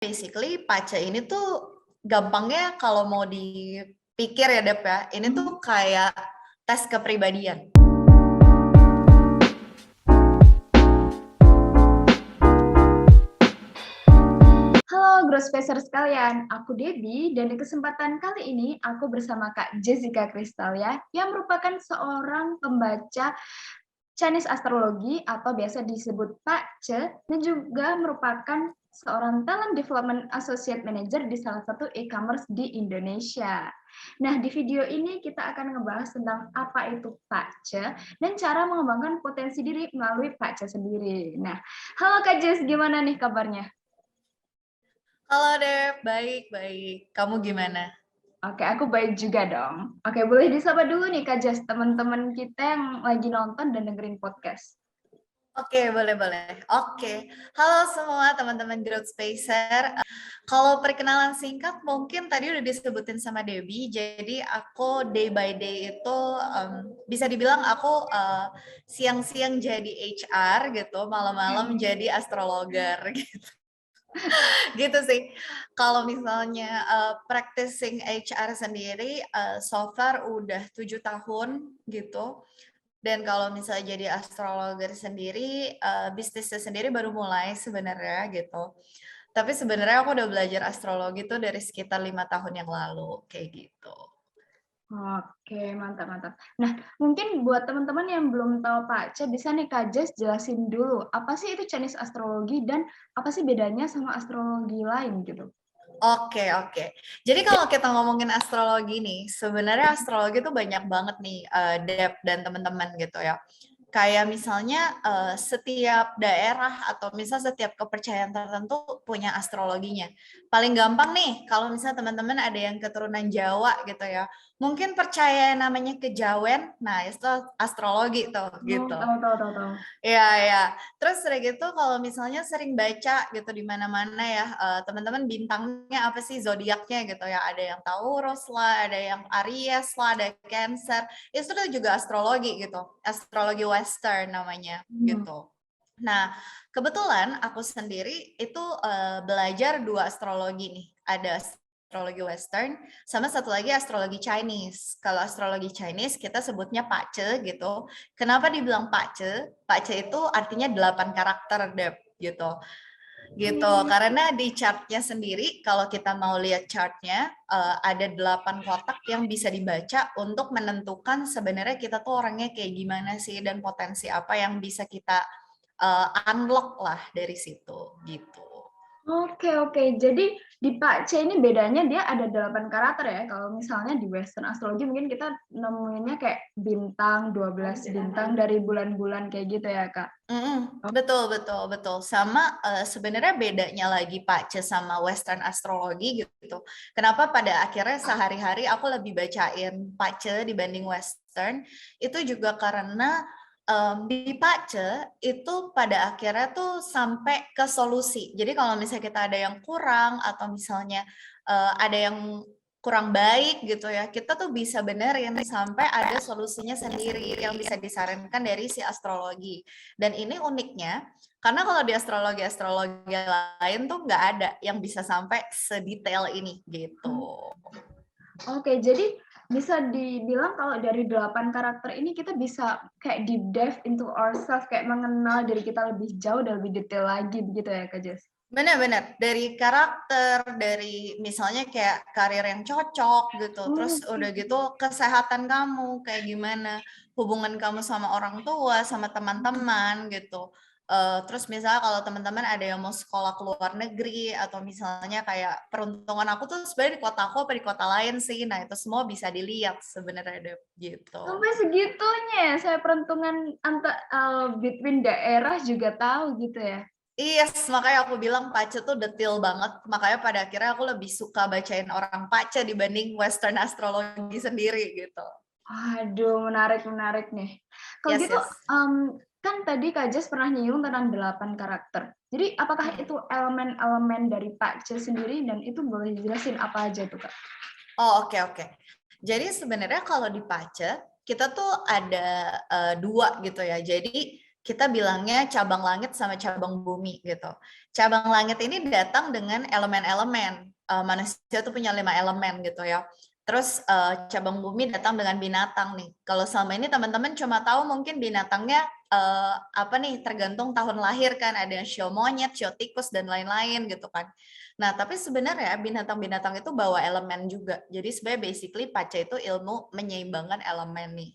Basically Pace ini tuh gampangnya kalau mau dipikir ya Dep ya, ini tuh kayak tes kepribadian. Halo Growspacer sekalian, aku Debbie dan di kesempatan kali ini aku bersama Kak Jessica Kristalia yang merupakan seorang pembaca Chinese Astrologi atau biasa disebut Pak Ce dan juga merupakan seorang Talent Development Associate Manager di salah satu e-commerce di Indonesia. Nah, di video ini kita akan ngebahas tentang apa itu Pak Ce dan cara mengembangkan potensi diri melalui Pak Ce sendiri. Nah, halo Kak Jess, gimana nih kabarnya? Halo Dep, baik. Kamu gimana? Oke, aku baik juga dong. Oke, boleh disapa dulu nih Kak Jas, teman-teman kita yang lagi nonton dan dengerin podcast. Oke, boleh. Oke, halo semua teman-teman Growth Spacer. Kalau perkenalan singkat mungkin tadi udah disebutin sama Debbie, jadi aku day by day itu bisa dibilang aku siang-siang jadi HR gitu, malam-malam jadi astrologer gitu. Gitu sih. Kalau misalnya practicing HR sendiri, so far udah 7 tahun gitu. Dan kalau misalnya jadi astrologer sendiri, bisnisnya sendiri baru mulai sebenarnya gitu. Tapi sebenarnya aku udah belajar astrologi tuh dari sekitar 5 tahun yang lalu, kayak gitu. Oke, mantap. Nah, mungkin buat teman-teman yang belum tahu Pak Ce, bisa nih Kak Jas jelasin dulu, apa sih itu Chinese astrologi dan apa sih bedanya sama astrologi lain gitu? Oke. Jadi kalau kita ngomongin astrologi nih, sebenarnya astrologi tuh banyak banget nih, Dep dan teman-teman gitu ya. Kayak misalnya setiap daerah atau misal setiap kepercayaan tertentu punya astrologinya. Paling gampang nih, kalau misalnya teman-teman ada yang keturunan Jawa gitu ya, mungkin percaya namanya kejawen, nah itu astrologi tuh Oh, gitu. tahu. Iya. Terus udah gitu kalau misalnya sering baca gitu di mana-mana ya, teman-teman bintangnya apa sih zodiaknya gitu ya. Ada yang Taurus lah, ada yang Aries lah, ada Cancer. Itu tuh juga astrologi gitu. Astrologi Western namanya gitu. Nah, kebetulan aku sendiri itu belajar 2 astrologi nih. Ada astrologi Western, sama satu lagi astrologi Chinese. Kalau astrologi Chinese kita sebutnya Pace gitu. Kenapa dibilang Pace? Pace itu artinya 8 karakter Dep gitu. Gitu. Karena di chartnya sendiri kalau kita mau lihat chartnya ada 8 kotak yang bisa dibaca untuk menentukan sebenarnya kita tuh orangnya kayak gimana sih dan potensi apa yang bisa kita unlock lah dari situ gitu. Oke. Jadi di Pak C ini bedanya dia ada 8 karakter ya. Kalau misalnya di Western Astrology mungkin kita nemuinnya kayak bintang, 12 bintang dari bulan-bulan kayak gitu ya, Kak. Betul. Sama sebenarnya bedanya lagi Pace sama Western Astrologi gitu. Kenapa pada akhirnya sehari-hari aku lebih bacain Pace dibanding Western? Itu juga karena di Pace itu pada akhirnya tuh sampai ke solusi. Jadi kalau misalnya kita ada yang kurang atau misalnya ada yang kurang baik gitu ya, kita tuh bisa benerin sampai ada solusinya sendiri yang bisa disarankan dari si astrologi. Dan ini uniknya, karena kalau di astrologi lain tuh nggak ada yang bisa sampai sedetail ini gitu. Oke, jadi bisa dibilang kalau dari 8 karakter ini kita bisa kayak deep dive into ourselves, kayak mengenal diri kita lebih jauh dan lebih detail lagi begitu ya, Kak Jess? Benar-benar dari karakter, dari misalnya kayak karir yang cocok gitu, terus udah gitu kesehatan kamu kayak gimana, hubungan kamu sama orang tua, sama teman-teman gitu. Terus misalnya kalau teman-teman ada yang mau sekolah ke luar negeri atau misalnya kayak peruntungan aku tuh sebenarnya di kota aku apa di kota lain sih, nah itu semua bisa dilihat sebenarnya Dep, gitu. Sampai segitunya ya, saya peruntungan between daerah juga tahu gitu ya? Yes, makanya aku bilang Pace tuh detail banget. Makanya pada akhirnya aku lebih suka bacain orang Pace dibanding Western astrologi sendiri gitu. Aduh, menarik nih. Kalau gitu, Yes. kan tadi Kak Jess pernah nyinggung tentang 8 karakter. Jadi apakah itu elemen-elemen dari Pak C sendiri dan itu boleh dijelasin apa aja tuh, Kak? Oh, oke. Jadi sebenarnya kalau di Pace, kita tuh ada 2 gitu ya. Jadi kita bilangnya cabang langit sama cabang bumi gitu. Cabang langit ini datang dengan elemen-elemen. Manusia tuh punya 5 elemen gitu ya. Terus cabang bumi datang dengan binatang nih. Kalau selama ini teman-teman cuma tahu mungkin binatangnya apa nih, tergantung tahun lahir kan, ada yang shio monyet, shio tikus dan lain-lain gitu kan. Nah, tapi sebenarnya binatang-binatang itu bawa elemen juga. Jadi sebenarnya basically Paca itu ilmu menyeimbangkan elemen nih.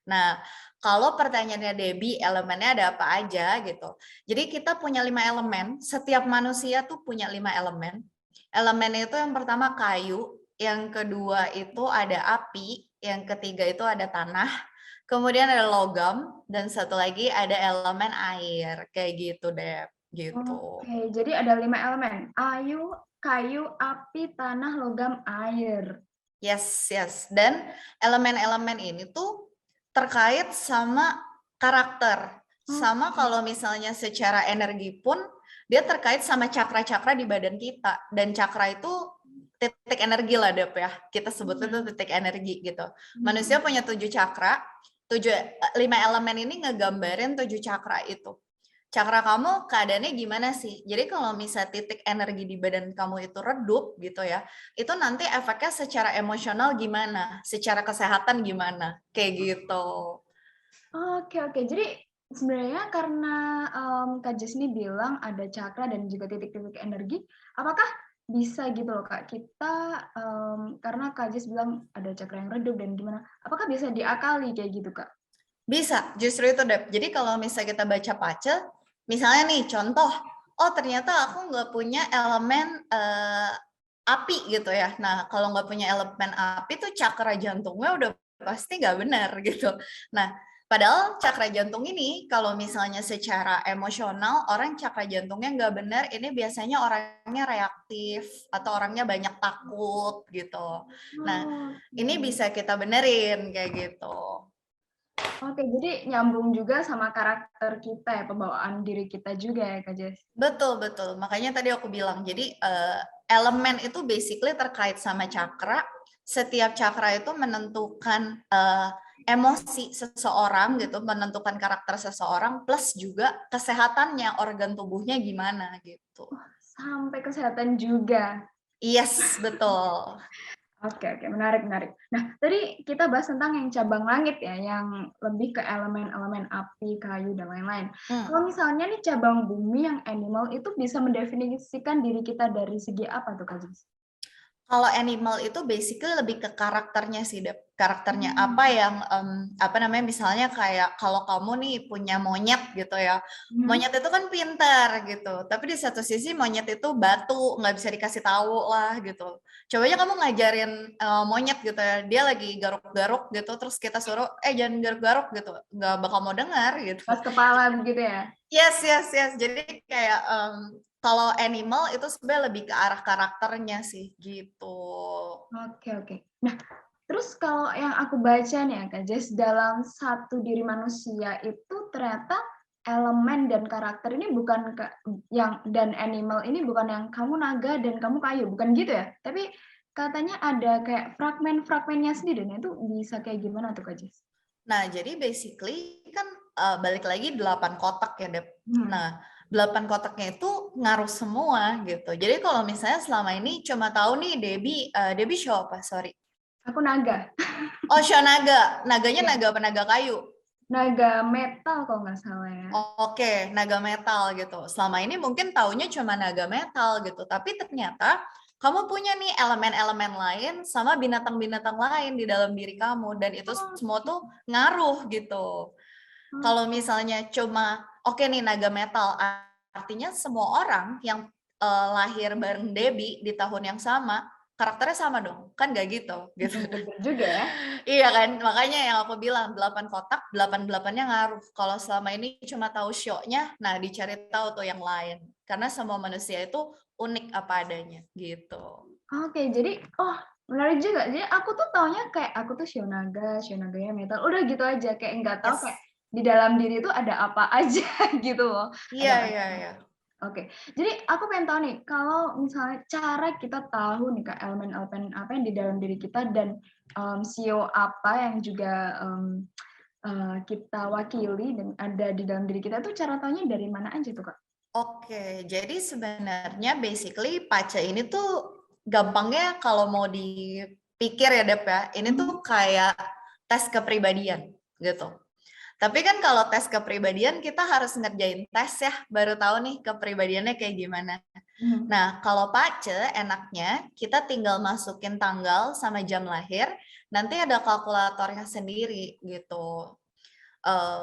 Nah, kalau pertanyaannya Debbie, elemennya ada apa aja gitu. Jadi kita punya 5 elemen, setiap manusia tuh punya 5 elemen. Elemen itu yang pertama kayu, yang kedua itu ada api, yang ketiga itu ada tanah, kemudian ada logam, dan satu lagi ada elemen air. Kayak gitu, Deb. Gitu. Oke, jadi ada 5 elemen. Ayu, kayu, api, tanah, logam, air. Yes, yes. Dan elemen-elemen ini tuh terkait sama karakter. Sama Oke. kalau misalnya secara energi pun dia terkait sama cakra-cakra di badan kita. Dan cakra itu titik energi lah Dep ya. Kita sebut itu titik energi gitu. Manusia punya 7 cakra, 5 elemen ini ngegambarin 7 cakra itu. Cakra kamu keadaannya gimana sih? Jadi kalau misalnya titik energi di badan kamu itu redup gitu ya, itu nanti efeknya secara emosional gimana? Secara kesehatan gimana? Kayak gitu. Oke. Jadi sebenarnya karena, Kak Jess ini bilang ada cakra dan juga titik-titik energi, apakah bisa gitu loh Kak, kita, karena Kak Jess bilang ada cakra yang redup dan gimana, apakah bisa diakali kayak gitu Kak? Bisa, justru itu Dep. Jadi kalau misalnya kita baca pace, misalnya nih contoh, oh ternyata aku nggak punya elemen api gitu ya. Nah kalau nggak punya elemen api tuh cakra jantungnya udah pasti nggak benar gitu. Nah padahal cakra jantung ini kalau misalnya secara emosional orang cakra jantungnya nggak benar, ini biasanya orangnya reaktif atau orangnya banyak takut gitu. Nah ini Oke. bisa kita benerin kayak gitu. Oke, jadi nyambung juga sama karakter kita ya, pembawaan diri kita juga ya Kak Jess? Betul, betul. Makanya tadi aku bilang, jadi elemen itu basically terkait sama cakra. Setiap cakra itu menentukan emosi seseorang gitu, menentukan karakter seseorang, plus juga kesehatannya, organ tubuhnya gimana gitu. Sampai kesehatan juga. Yes, betul. Oke, menarik. Nah, tadi kita bahas tentang yang cabang langit ya, yang lebih ke elemen-elemen api, kayu, dan lain-lain. Kalau misalnya nih cabang bumi yang animal itu bisa mendefinisikan diri kita dari segi apa tuh, Kak Jess? Kalau animal itu basically lebih ke karakternya sih, Dep. Karakternya apa yang apa namanya, misalnya kayak kalau kamu nih punya monyet gitu ya. Monyet itu kan pintar gitu, tapi di satu sisi monyet itu batu, nggak bisa dikasih tahu lah gitu. Coba aja kamu ngajarin monyet gitu ya, dia lagi garuk-garuk gitu, terus kita suruh, jangan garuk-garuk gitu, nggak bakal mau dengar gitu. Pas kepala begitu ya? Yes, yes, yes. Jadi kayak kalau animal itu sebenarnya lebih ke arah karakternya sih gitu. Oke. Nah, terus kalau yang aku baca nih ya, Kak Jess, dalam satu diri manusia itu ternyata elemen dan karakter ini bukan yang dan animal ini bukan yang kamu naga dan kamu kayu, bukan gitu ya? Tapi katanya ada kayak fragmen-fragmennya sendiri. Nah, itu bisa kayak gimana tuh, Kak Jess? Nah, jadi basically kan balik lagi 8 kotak ya, Dep. Hmm. Nah, 8 kotaknya itu ngaruh semua gitu. Jadi kalau misalnya selama ini cuma tahu nih Debbie show apa? Sorry. Aku naga. Oh, show naga. Naganya Ya, naga apa naga kayu? naga metal kalau nggak salah ya. Oke, naga metal gitu. Selama ini mungkin taunya cuma naga metal gitu, tapi ternyata kamu punya nih elemen-elemen lain sama binatang-binatang lain di dalam diri kamu dan itu semua tuh ngaruh gitu. Kalau misalnya cuma oke nih naga metal, artinya semua orang yang lahir bareng Debbie di tahun yang sama, karakternya sama dong. Kan nggak gitu. Bener juga ya. Iya kan, makanya yang aku bilang 8 kotak, 8-8-nya ngaruh. Kalau selama ini cuma tahu show-nya, nah dicari tahu tuh yang lain. Karena semua manusia itu unik apa adanya gitu. Oke, jadi menarik juga. Jadi aku tuh taunya kayak aku tuh Shio naganya metal, udah gitu aja, kayak nggak tahu kayak Yes. di dalam diri itu ada apa aja gitu loh. Iya, Ada iya, macam. iya. Oke, jadi aku pengen tahu nih, kalau misalnya cara kita tahu nih Kak, elemen-elemen apa yang di dalam diri kita dan, Shio apa yang juga, kita wakili dan ada di dalam diri kita tuh cara taunya dari mana aja tuh, Kak? Oke, jadi sebenarnya basically pace ini tuh gampangnya kalau mau dipikir ya Dep ya, ini tuh kayak tes kepribadian gitu. Tapi kan kalau tes kepribadian kita harus ngerjain tes ya, baru tahu nih kepribadiannya kayak gimana. Nah, kalau pace enaknya kita tinggal masukin tanggal sama jam lahir, nanti ada kalkulatornya sendiri gitu.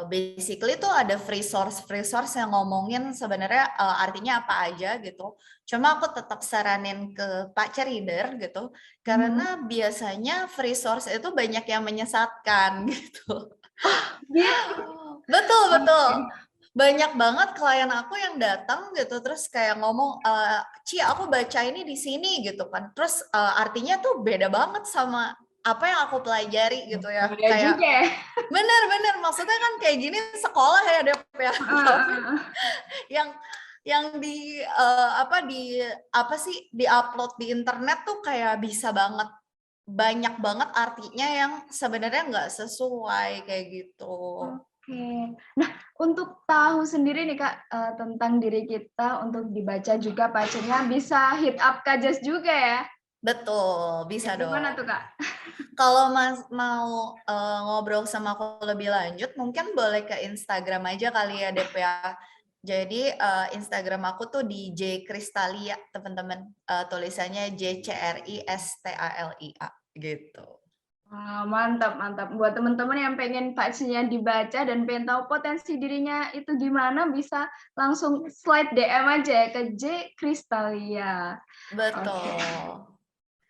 Basically tuh ada free source yang ngomongin sebenarnya artinya apa aja gitu. Cuma aku tetap saranin ke Pace Reader gitu, karena biasanya free source itu banyak yang menyesatkan gitu. Gitu. Betul, betul. Oke. Banyak banget klien aku yang datang gitu, terus kayak ngomong, Ci, aku baca ini di sini gitu kan. Terus artinya tuh beda banget sama apa yang aku pelajari gitu ya. Bahaya Kayak juga ya. bener, maksudnya kan kayak gini sekolah ya Dep ya. Tapi yang di-upload di internet tuh kayak bisa banget, banyak banget artinya yang sebenarnya nggak sesuai kayak gitu. Oke. Nah, untuk tahu sendiri nih Kak, tentang diri kita untuk dibaca juga pacenya bisa hit up Kak Jas juga ya? Betul, bisa Gimana dong. tuh Kak? Kalau Mas mau ngobrol sama aku lebih lanjut, mungkin boleh ke Instagram aja kali ya, Dep ya. Jadi Instagram aku tuh di J Kristalia, teman-teman. Tulisannya JCRISTALIA gitu. Wah, mantap, mantap. Buat teman-teman yang pengen pacinya dibaca dan pengen tahu potensi dirinya itu gimana, bisa langsung slide DM aja ya ke J Kristalia. Oke. Betul.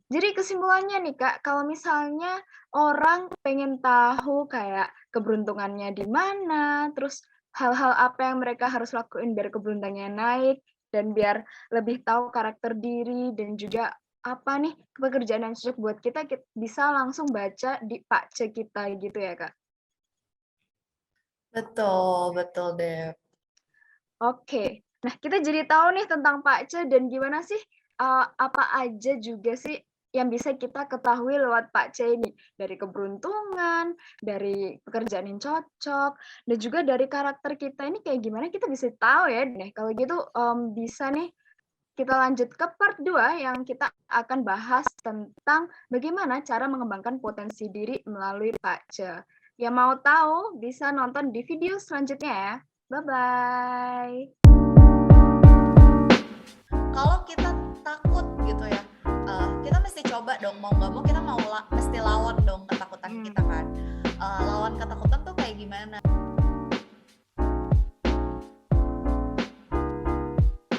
Jadi kesimpulannya nih Kak, kalau misalnya orang pengen tahu kayak keberuntungannya di mana, terus hal-hal apa yang mereka harus lakuin biar keberuntungannya naik, dan biar lebih tahu karakter diri, dan juga apa nih pekerjaan yang cocok buat kita, bisa langsung baca di Pakce kita gitu ya Kak? Betul, betul Dep. Oke. Nah, kita jadi tahu nih tentang Pakce dan gimana sih, apa aja juga sih yang bisa kita ketahui lewat Pakce ini. Dari keberuntungan, dari pekerjaan yang cocok, dan juga dari karakter kita ini kayak gimana kita bisa tahu ya. Nah, kalau gitu, bisa nih kita lanjut ke part 2 yang kita akan bahas tentang bagaimana cara mengembangkan potensi diri melalui Pakce. Yang mau tahu bisa nonton di video selanjutnya ya. Bye-bye.